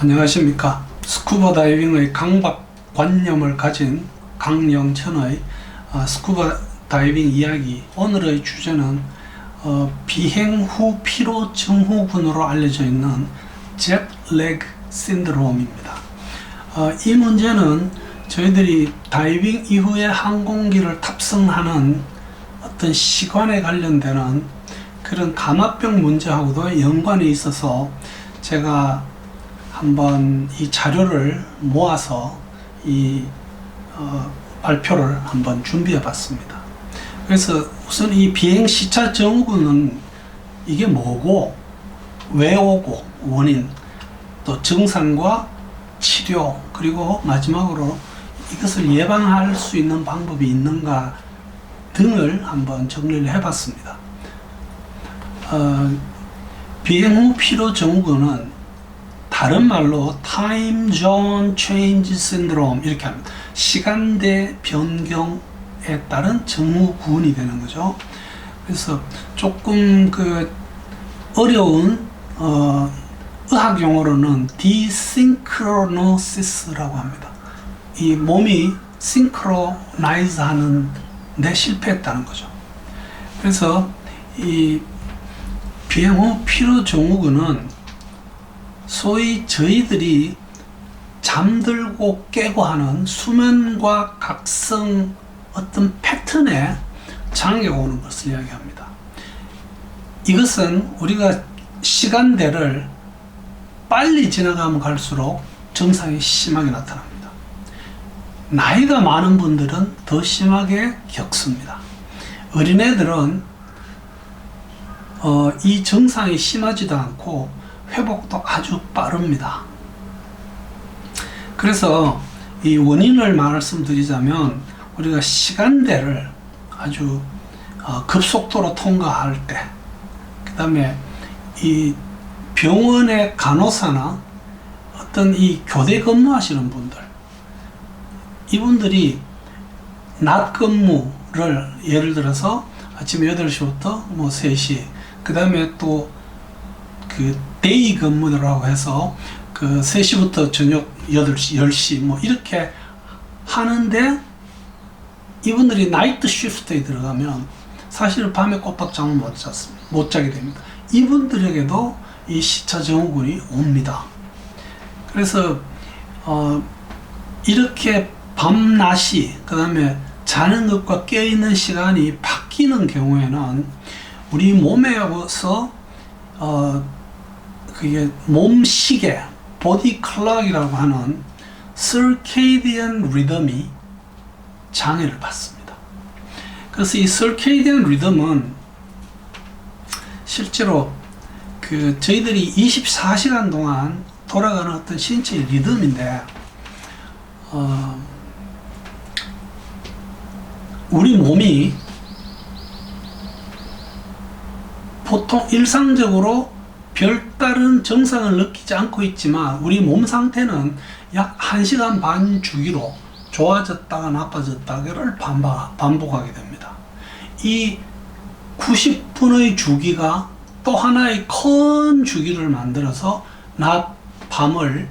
안녕하십니까. 스쿠버 다이빙의 강박관념을 가진 강영천의 스쿠버 다이빙 이야기. 오늘의 주제는 비행 후 피로 증후군으로 알려져 있는 제트래그 신드롬입니다. 이 문제는 저희들이 다이빙 이후에 항공기를 탑승하는 어떤 시간에 관련되는 그런 감압병 문제하고도 연관이 있어서 제가 한번 이 자료를 모아서 이 발표를 한번 준비해 봤습니다. 그래서 우선 이 비행 시차 증후군은 이게 뭐고, 왜 오고, 원인, 또 증상과 치료, 그리고 마지막으로 이것을 예방할 수 있는 방법이 있는가 등을 한번 정리를 해 봤습니다. 비행 후 피로 증후군은 다른 말로 Time Zone Change Syndrome 이렇게 합니다. 시간대 변경에 따른 증후군이 되는 거죠. 그래서 조금 어려운 의학 용어로는 Desynchronosis라고 합니다. 이 몸이 싱크로나이즈 하는 데 실패했다는 거죠. 그래서 이 비행 후 피로 증후군은 소위 저희들이 잠들고 깨고 하는 수면과 각성 어떤 패턴에 장애가 오는 것을 이야기합니다. 이것은 우리가 시간대를 빨리 지나가면 갈수록 증상이 심하게 나타납니다. 나이가 많은 분들은 더 심하게 겪습니다. 어린애들은 이 증상이 심하지도 않고 회복도 아주 빠릅니다. 그래서 이 원인을 말씀드리자면 우리가 시간대를 아주 급속도로 통과할 때, 그 다음에 이 병원의 간호사나 어떤 이 교대 근무하시는 분들, 이분들이 낮 근무를 예를 들어서 아침 8시부터 뭐 3시, 그 다음에 또 데이 근무라고 해서 3시부터 저녁 8시, 10시 뭐 이렇게 하는데, 이분들이 나이트 쉬프트에 들어가면 사실 밤에 꼬박 잠을 못 자게 됩니다. 이분들에게도 이 시차 증후군이 옵니다. 그래서 이렇게 밤낮이, 그 다음에 자는 것과 깨어있는 시간이 바뀌는 경우에는 우리 몸에서 그게 몸 시계, 보디 클락이라고 하는 circadian rhythm이 장애를 받습니다. 그래서 이 circadian rhythm은 실제로 저희들이 24시간 동안 돌아가는 어떤 신체의 리듬인데, 우리 몸이 보통 일상적으로 별다른 증상을 느끼지 않고 있지만 우리 몸 상태는 약 1시간 반 주기로 좋아졌다가 나빠졌다가를 반복하게 됩니다. 이 90분의 주기가 또 하나의 큰 주기를 만들어서 낮, 밤을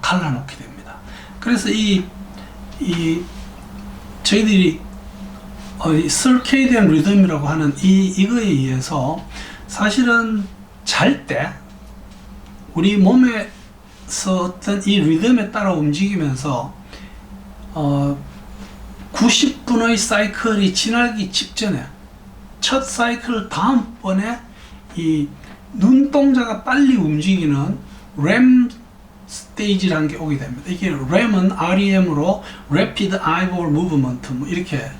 갈라놓게 됩니다. 그래서 저희들이 circadian rhythm이라고 하는 이거에 의해서 사실은 잘 때 우리 몸에서 어떤 이 리듬에 따라 움직이면서 90분의 사이클이 지나기 직전에 첫 사이클 다음번에 이 눈동자가 빨리 움직이는 REM 스테이지라는 게 오게 됩니다. 이게 REM은 REM으로 Rapid Eyeball Movement 뭐 이렇게,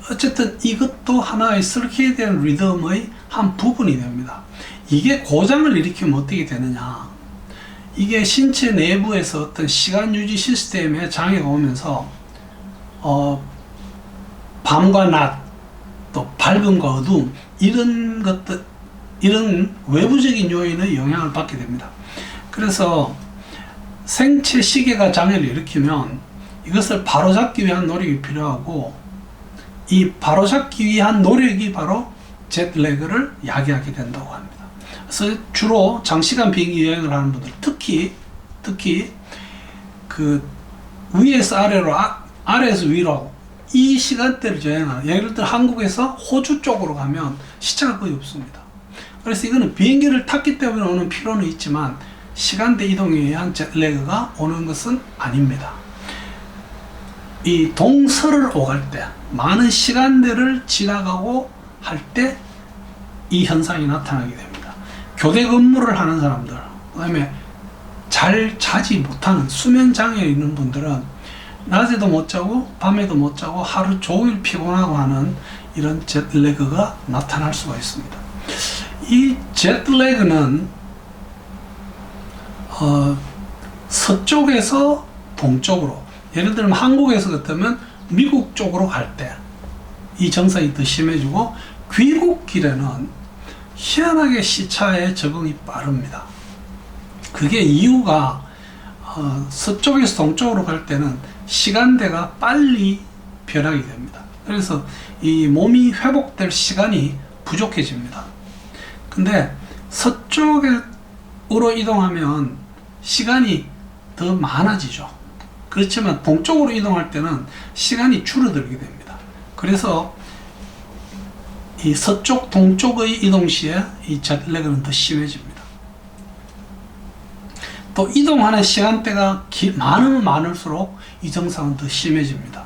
어쨌든 이것도 하나의 circadian rhythm의 한 부분이 됩니다. 이게 고장을 일으키면 어떻게 되느냐, 이게 신체 내부에서 어떤 시간 유지 시스템에 장애가 오면서 밤과 낮, 또 밝음과 어두움, 이런 것들, 이런 외부적인 요인의 영향을 받게 됩니다. 그래서 생체 시계가 장애를 일으키면 이것을 바로잡기 위한 노력이 필요하고, 이 바로잡기 위한 노력이 바로 제트래그를 야기하게 된다고 합니다. 그래서 주로 장시간 비행기 여행을 하는 분들, 특히 특히 그 위에서 아래로 아래에서 위로 이 시간대를 여행하는, 예를 들어 한국에서 호주 쪽으로 가면 시차가 거의 없습니다. 그래서 이거는 비행기를 탔기 때문에 오는 피로는 있지만 시간대 이동에 의한 제트래그가 오는 것은 아닙니다. 이 동서를 오갈 때, 많은 시간대를 지나가고 할 때 이 현상이 나타나게 됩니다. 교대 근무를 하는 사람들, 그 다음에 잘 자지 못하는 수면 장애 있는 분들은 낮에도 못 자고 밤에도 못 자고 하루 종일 피곤하고 하는 이런 제트래그가 나타날 수가 있습니다. 이 제트래그는 서쪽에서 동쪽으로, 예를 들면 한국에서 같으면 미국 쪽으로 갈 때 이 증상이 더 심해지고, 귀국길에는 희한하게 시차에 적응이 빠릅니다. 그게 이유가 서쪽에서 동쪽으로 갈 때는 시간대가 빨리 변하게 됩니다. 그래서 이 몸이 회복될 시간이 부족해집니다. 근데 서쪽으로 이동하면 시간이 더 많아지죠. 그렇지만 동쪽으로 이동할 때는 시간이 줄어들게 됩니다. 그래서 이 서쪽 동쪽의 이동 시에 이 제트래그는 더 심해집니다. 또 이동하는 시간대가 많으면 많을수록 이 증상은 더 심해집니다.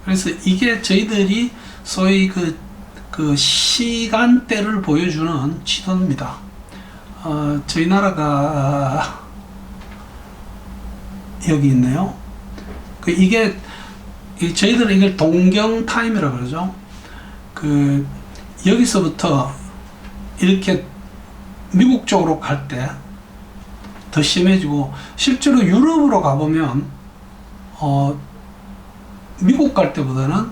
그래서 이게 저희들이 소위 그 시간대를 보여주는 지도입니다. 저희 나라가 여기 있네요. 이게 저희들은 이걸 동경 타임이라고 그러죠. 여기서부터 이렇게 미국 쪽으로 갈 때 더 심해지고, 실제로 유럽으로 가보면 미국 갈 때보다는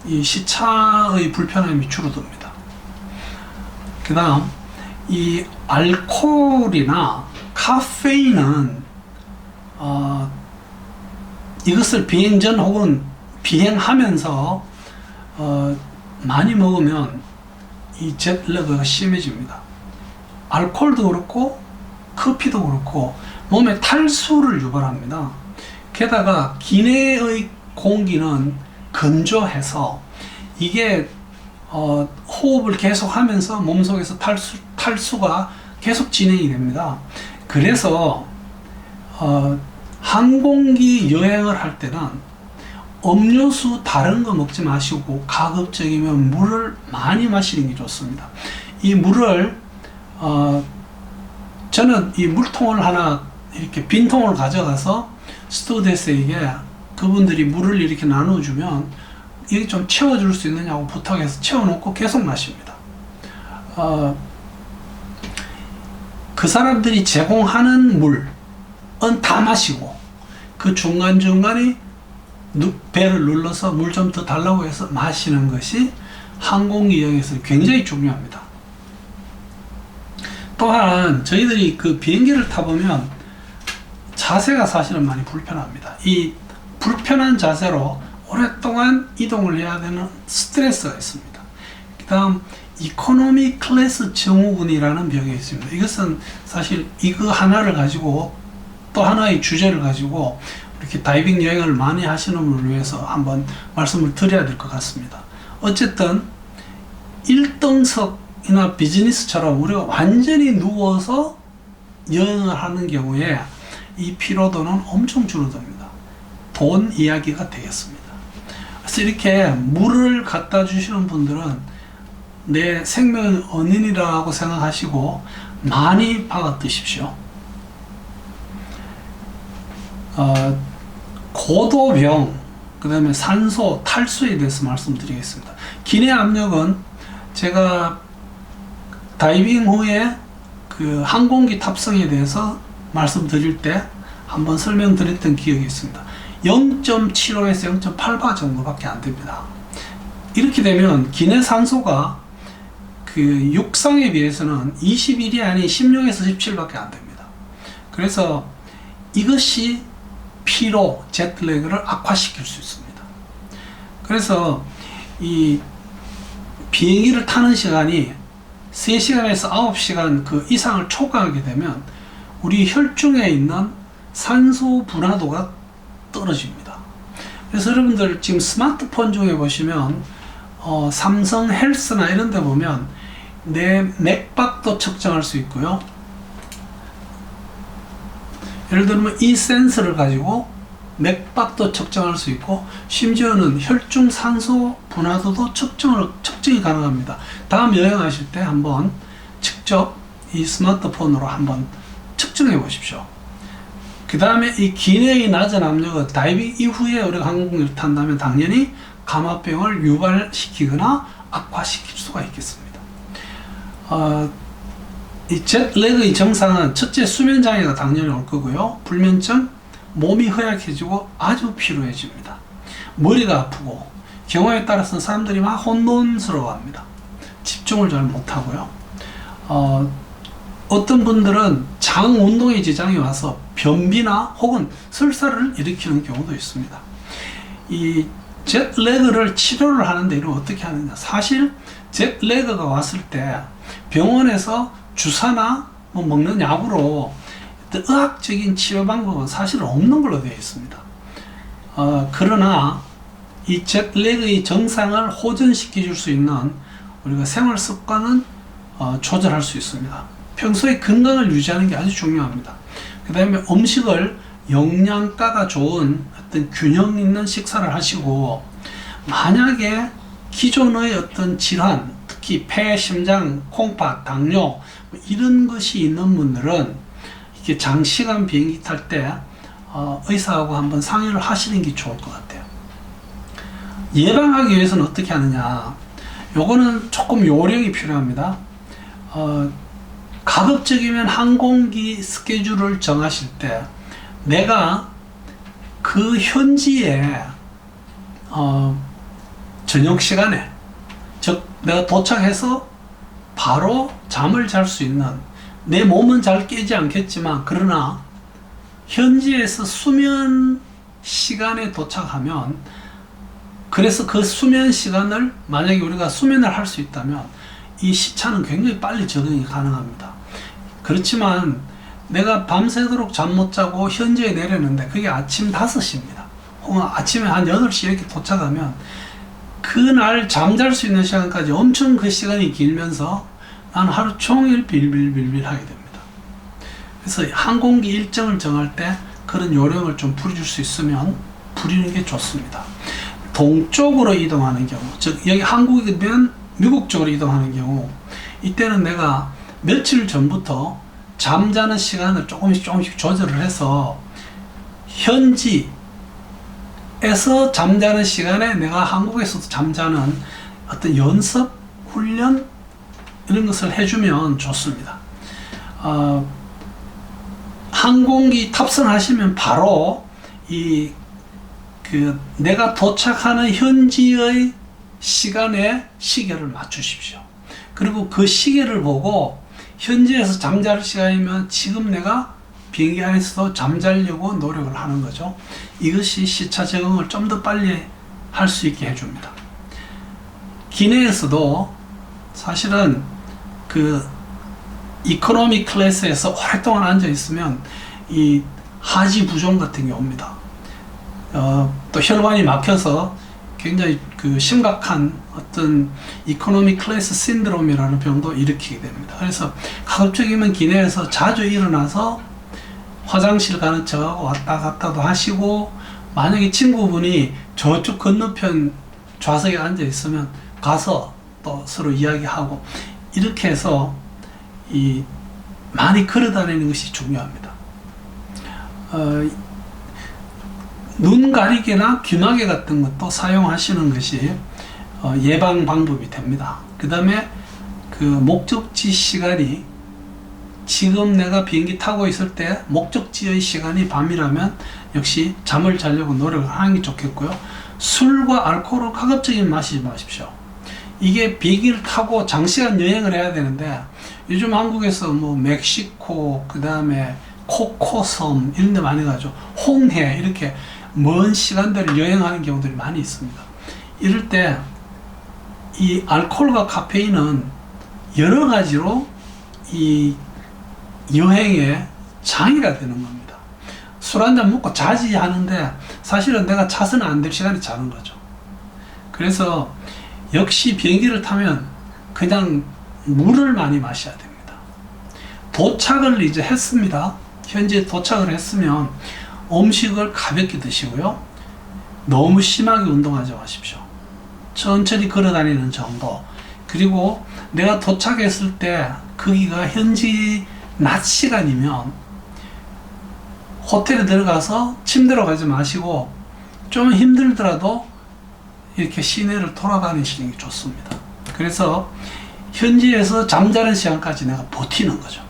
이 시차의 불편함이 줄어듭니다. 그 다음 이 알코올이나 카페인은 이것을 비행 전 혹은 비행하면서 많이 먹으면 이 제트래그가 심해집니다. 알코올도 그렇고 커피도 그렇고 몸에 탈수를 유발합니다. 게다가 기내의 공기는 건조해서 이게 호흡을 계속하면서 몸속에서 탈수가 계속 진행이 됩니다. 그래서 항공기 여행을 할 때는 음료수 다른 거 먹지 마시고 가급적이면 물을 많이 마시는 게 좋습니다. 이 물을 저는 이 물통을 하나 이렇게 빈통을 가져가서 스튜어디스에게 그분들이 물을 이렇게 나눠주면 이게 좀 채워줄 수 있느냐고 부탁해서 채워놓고 계속 마십니다. 그 사람들이 제공하는 물은 다 마시고 그 중간중간에 배를 눌러서 물 좀 더 달라고 해서 마시는 것이 항공기 여행에서 굉장히 중요합니다. 또한 저희들이 그 비행기를 타보면 자세가 사실은 많이 불편합니다. 이 불편한 자세로 오랫동안 이동을 해야 되는 스트레스가 있습니다. 그 다음 이코노미 클래스 증후군이라는 병이 있습니다. 이것은 사실 이거 하나를 가지고 또 하나의 주제를 가지고 이렇게 다이빙 여행을 많이 하시는 분을 위해서 한번 말씀을 드려야 될 것 같습니다. 어쨌든 1등석이나 비즈니스처럼 우리가 완전히 누워서 여행을 하는 경우에 이 피로도는 엄청 줄어듭니다. 돈 이야기가 되겠습니다. 그래서 이렇게 물을 갖다 주시는 분들은 내 생명의 은인이라고 생각하시고 많이 받아 드십시오. 고도병, 그 다음에 산소, 탈수에 대해서 말씀드리겠습니다. 기내 압력은 제가 다이빙 후에 그 항공기 탑승에 대해서 말씀드릴 때 한번 설명드렸던 기억이 있습니다. 0.75에서 0.8바 정도밖에 안 됩니다. 이렇게 되면 기내 산소가 그 육상에 비해서는 21이 아닌 16에서 17밖에 안 됩니다. 그래서 이것이 피로, 제트래그를 악화시킬 수 있습니다. 그래서 이 비행기를 타는 시간이 3시간에서 9시간 그 이상을 초과하게 되면 우리 혈중에 있는 산소 분화도가 떨어집니다. 그래서 여러분들 지금 스마트폰 중에 보시면 삼성 헬스나 이런 데 보면 내 맥박도 측정할 수 있고요. 예를 들면 이 센서를 가지고 맥박도 측정할 수 있고, 심지어는 혈중 산소 분화도도 측정이 가능합니다. 다음 여행하실 때 한번 직접 이 스마트폰으로 한번 측정해 보십시오. 그 다음에 이 기내의 낮은 압력은 다이빙 이후에 우리가 항공기를 탄다면 당연히 감압병을 유발시키거나 악화시킬 수가 있겠습니다. 이 jetlag의 정상은 첫째 수면장애가 당연히 올 거고요. 불면증, 몸이 허약해지고 아주 피로해집니다. 머리가 아프고, 경우에 따라서는 사람들이 막 혼돈스러워합니다. 집중을 잘 못하고요. 어떤 분들은 장 운동에 지장이 와서 변비나 혹은 설사를 일으키는 경우도 있습니다. 이 jetlag를 치료를 하는데 이러면 어떻게 하느냐. 사실 jetlag가 왔을 때 병원에서 주사나 뭐 먹는 약으로 의학적인 치료 방법은 사실 없는 걸로 되어 있습니다. 그러나 이 jetlag의 정상을 호전시켜 줄 수 있는 우리가 생활 습관은 조절할 수 있습니다. 평소에 건강을 유지하는 게 아주 중요합니다. 그 다음에 음식을 영양가가 좋은 어떤 균형 있는 식사를 하시고, 만약에 기존의 어떤 질환, 특히 폐, 심장, 콩팥, 당뇨 이런 것이 있는 분들은 이렇게 장시간 비행기 탈 때 의사하고 한번 상의를 하시는 게 좋을 것 같아요. 예방하기 위해서는 어떻게 하느냐. 요거는 조금 요령이 필요합니다. 가급적이면 항공기 스케줄을 정하실 때 내가 그 현지에 저녁 시간에, 즉 내가 도착해서 바로 잠을 잘 수 있는, 내 몸은 잘 깨지 않겠지만 그러나 현지에서 수면 시간에 도착하면, 그래서 그 수면 시간을 만약에 우리가 수면을 할 수 있다면 이 시차는 굉장히 빨리 적응이 가능합니다. 그렇지만 내가 밤새도록 잠 못 자고 현지에 내렸는데 그게 아침 5시입니다. 혹은 아침에 한 8시 이렇게 도착하면 그날 잠잘 수 있는 시간까지 엄청 그 시간이 길면서 나는 하루 종일 빌빌빌빌 하게 됩니다. 그래서 항공기 일정을 정할 때 그런 요령을 좀 부려줄 수 있으면 부리는 게 좋습니다. 동쪽으로 이동하는 경우, 즉 여기 한국이면 미국 쪽으로 이동하는 경우, 이때는 내가 며칠 전부터 잠자는 시간을 조금씩 조절을 해서 현지에서 잠자는 시간에 내가 한국에서도 잠자는 어떤 연습, 훈련 이런 것을 해주면 좋습니다. 항공기 탑승하시면 바로 내가 도착하는 현지의 시간에 시계를 맞추십시오. 그리고 그 시계를 보고 현지에서 잠잘 시간이면 지금 내가 비행기 안에서도 잠자려고 노력을 하는 거죠. 이것이 시차 적응을 좀 더 빨리 할 수 있게 해줍니다. 기내에서도 사실은 그 이코노미 클래스에서 오랫동안 앉아 있으면 이 하지 부종 같은 게 옵니다. 또 혈관이 막혀서 굉장히 그 심각한 어떤 이코노미 클래스 신드롬이라는 병도 일으키게 됩니다. 그래서 가급적이면 기내에서 자주 일어나서 화장실 가는 척하고 왔다 갔다도 하시고, 만약에 친구분이 저쪽 건너편 좌석에 앉아 있으면 가서 또 서로 이야기하고, 이렇게 해서 많이 걸어 다니는 것이 중요합니다. 눈 가리개나 귀마개 같은 것도 사용하시는 것이 예방 방법이 됩니다. 그 다음에 그 목적지 시간이, 지금 내가 비행기 타고 있을 때 목적지의 시간이 밤이라면 역시 잠을 자려고 노력을 하는 게 좋겠고요. 술과 알코올을 가급적이면 마시지 마십시오. 이게 비행기를 타고 장시간 여행을 해야 되는데, 요즘 한국에서 뭐 멕시코, 그 다음에 코코섬 이런 데 많이 가죠. 홍해, 이렇게 먼 시간대를 여행하는 경우들이 많이 있습니다. 이럴 때 이 알코올과 카페인은 여러 가지로 이 여행에 장애가 되는 겁니다. 술 한잔 먹고 자지 하는데 사실은 내가 자서는 안 될 시간에 자는 거죠. 그래서 역시 비행기를 타면 그냥 물을 많이 마셔야 됩니다. 도착을 이제 했습니다. 현지에 도착을 했으면 음식을 가볍게 드시고요. 너무 심하게 운동하지 마십시오. 천천히 걸어 다니는 정도. 그리고 내가 도착했을 때 거기가 현지 낮 시간이면 호텔에 들어가서 침대로 가지 마시고 좀 힘들더라도 이렇게 시내를 돌아다니시는 게 좋습니다. 그래서 현지에서 잠자는 시간까지 내가 버티는 거죠.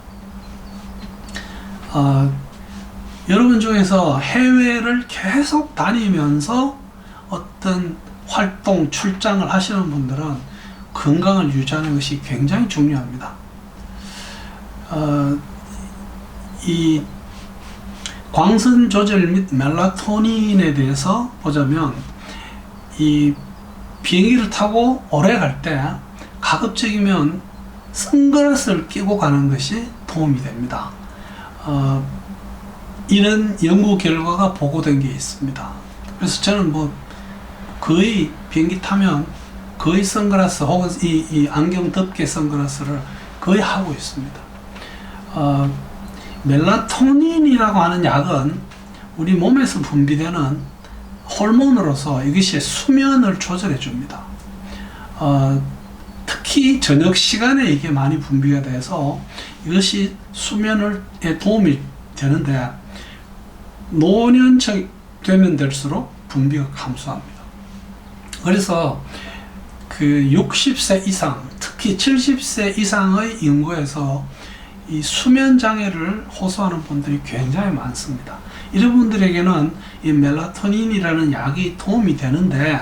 여러분 중에서 해외를 계속 다니면서 어떤 활동, 출장을 하시는 분들은 건강을 유지하는 것이 굉장히 중요합니다. 이 광선 조절 및 멜라토닌에 대해서 보자면 이 비행기를 타고 오래 갈 때 가급적이면 선글라스를 끼고 가는 것이 도움이 됩니다. 이런 연구 결과가 보고된 게 있습니다. 그래서 저는 뭐 거의 비행기 타면 거의 선글라스 혹은 이 안경 덮개 선글라스를 거의 하고 있습니다. 멜라토닌이라고 하는 약은 우리 몸에서 분비되는 호르몬으로서 이것이 수면을 조절해 줍니다. 특히 저녁 시간에 이게 많이 분비가 돼서 이것이 수면에 도움이 되는데 노년층 되면 될수록 분비가 감소합니다. 그래서 그 60세 이상, 특히 70세 이상의 인구에서 이 수면 장애를 호소하는 분들이 굉장히 많습니다. 이런 분들에게는 이 멜라토닌이라는 약이 도움이 되는데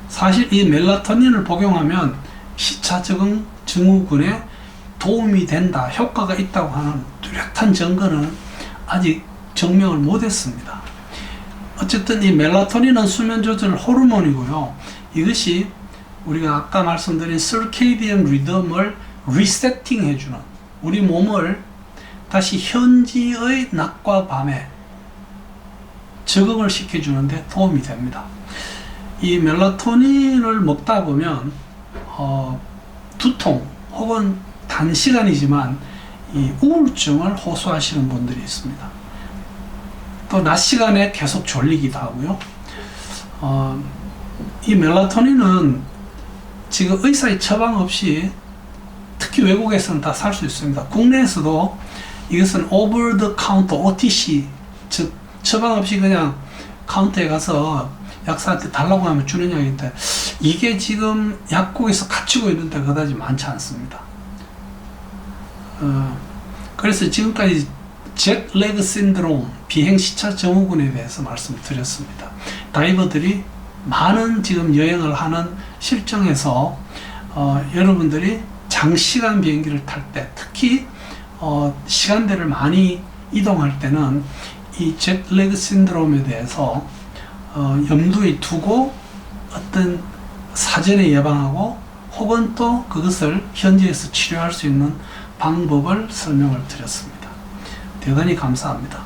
사실 이 멜라토닌을 복용하면 시차 적응 증후군에 도움이 된다, 효과가 있다고 하는 뚜렷한 증거는 아직 증명을 못했습니다. 어쨌든 이 멜라토닌은 수면 조절 호르몬이고요. 이것이 우리가 아까 말씀드린 서케이디언 리듬을 리세팅 해주는, 우리 몸을 다시 현지의 낮과 밤에 적응을 시켜주는데 도움이 됩니다. 이 멜라토닌을 먹다 보면 두통 혹은 단시간이지만 이 우울증을 호소하시는 분들이 있습니다. 또 낮 시간에 계속 졸리기도 하고요. 이 멜라토닌은 지금 의사의 처방 없이 특히 외국에서는 다 살 수 있습니다. 국내에서도 이것은 over the counter OTC, 즉 처방 없이 그냥 카운터에 가서 약사한테 달라고 하면 주는 약인데 이게 지금 약국에서 갖추고 있는데 그다지 많지 않습니다. 그래서 지금까지 jetlag 신드롬, 비행시차 증후군에 대해서 말씀드렸습니다. 다이버들이 많은 지금 여행을 하는 실정에서 여러분들이 장시간 비행기를 탈 때, 특히 시간대를 많이 이동할 때는 이 jetlag 신드롬에 대해서 염두에 두고 어떤 사전에 예방하고 혹은 또 그것을 현지에서 치료할 수 있는 방법을 설명을 드렸습니다. 대단히 감사합니다.